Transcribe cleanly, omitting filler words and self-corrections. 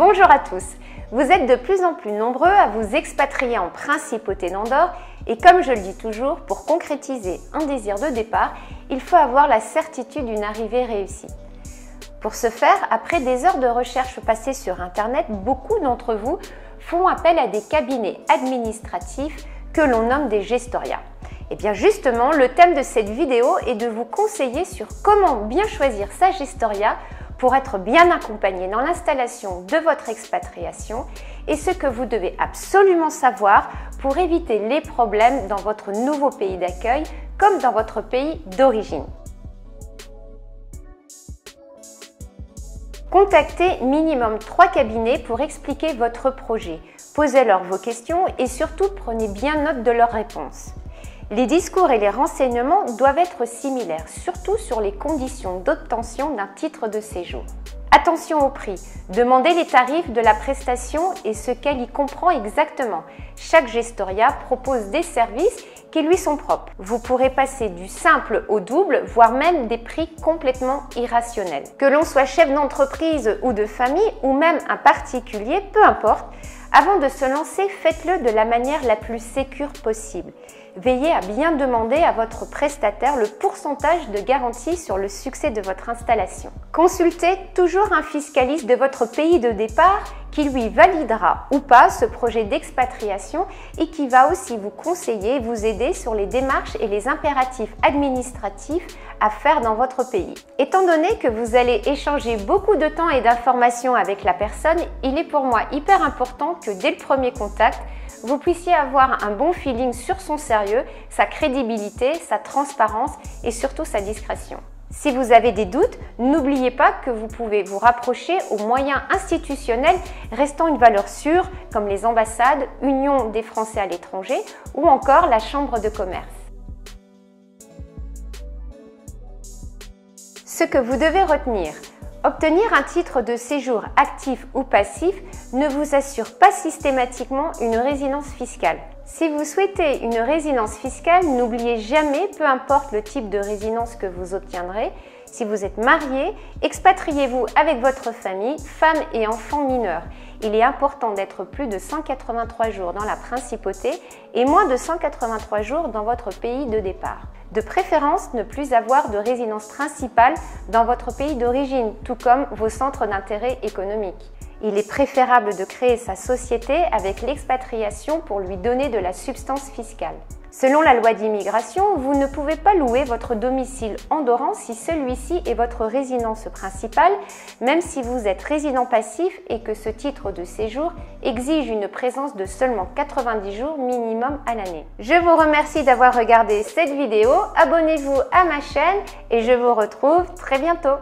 Bonjour à tous. Vous êtes de plus en plus nombreux à vous expatrier en principauté d'Andorre et comme je le dis toujours, pour concrétiser un désir de départ, il faut avoir la certitude d'une arrivée réussie. Pour ce faire, après des heures de recherche passées sur Internet, beaucoup d'entre vous font appel à des cabinets administratifs que l'on nomme des gestoria. Et bien justement, le thème de cette vidéo est de vous conseiller sur comment bien choisir sa gestoria pour être bien accompagné dans l'installation de votre expatriation et ce que vous devez absolument savoir pour éviter les problèmes dans votre nouveau pays d'accueil comme dans votre pays d'origine. Contactez minimum 3 cabinets pour expliquer votre projet. Posez-leur vos questions et surtout prenez bien note de leurs réponses. Les discours et les renseignements doivent être similaires, surtout sur les conditions d'obtention d'un titre de séjour. Attention au prix, demandez les tarifs de la prestation et ce qu'elle y comprend exactement. Chaque gestoria propose des services qui lui sont propres. Vous pourrez passer du simple au double, voire même des prix complètement irrationnels. Que l'on soit chef d'entreprise ou de famille, ou même un particulier, peu importe, avant de se lancer, faites-le de la manière la plus sécure possible. Veillez à bien demander à votre prestataire le pourcentage de garantie sur le succès de votre installation. Consultez toujours un fiscaliste de votre pays de départ qui lui validera ou pas ce projet d'expatriation et qui va aussi vous conseiller et vous aider sur les démarches et les impératifs administratifs à faire dans votre pays. Étant donné que vous allez échanger beaucoup de temps et d'informations avec la personne, il est pour moi hyper important que dès le premier contact, vous puissiez avoir un bon feeling sur son sérieux, sa crédibilité, sa transparence et surtout sa discrétion. Si vous avez des doutes, n'oubliez pas que vous pouvez vous rapprocher aux moyens institutionnels restant une valeur sûre comme les ambassades, Union des Français à l'étranger ou encore la Chambre de commerce. Ce que vous devez retenir, obtenir un titre de séjour actif ou passif ne vous assure pas systématiquement une résidence fiscale. Si vous souhaitez une résidence fiscale, n'oubliez jamais, peu importe le type de résidence que vous obtiendrez, si vous êtes marié, expatriez-vous avec votre famille, femmes et enfants mineurs. Il est important d'être plus de 183 jours dans la principauté et moins de 183 jours dans votre pays de départ. De préférence, ne plus avoir de résidence principale dans votre pays d'origine, tout comme vos centres d'intérêt économique. Il est préférable de créer sa société avec l'expatriation pour lui donner de la substance fiscale. Selon la loi d'immigration, vous ne pouvez pas louer votre domicile andorran si celui-ci est votre résidence principale, même si vous êtes résident passif et que ce titre de séjour exige une présence de seulement 90 jours minimum à l'année. Je vous remercie d'avoir regardé cette vidéo, abonnez-vous à ma chaîne et je vous retrouve très bientôt.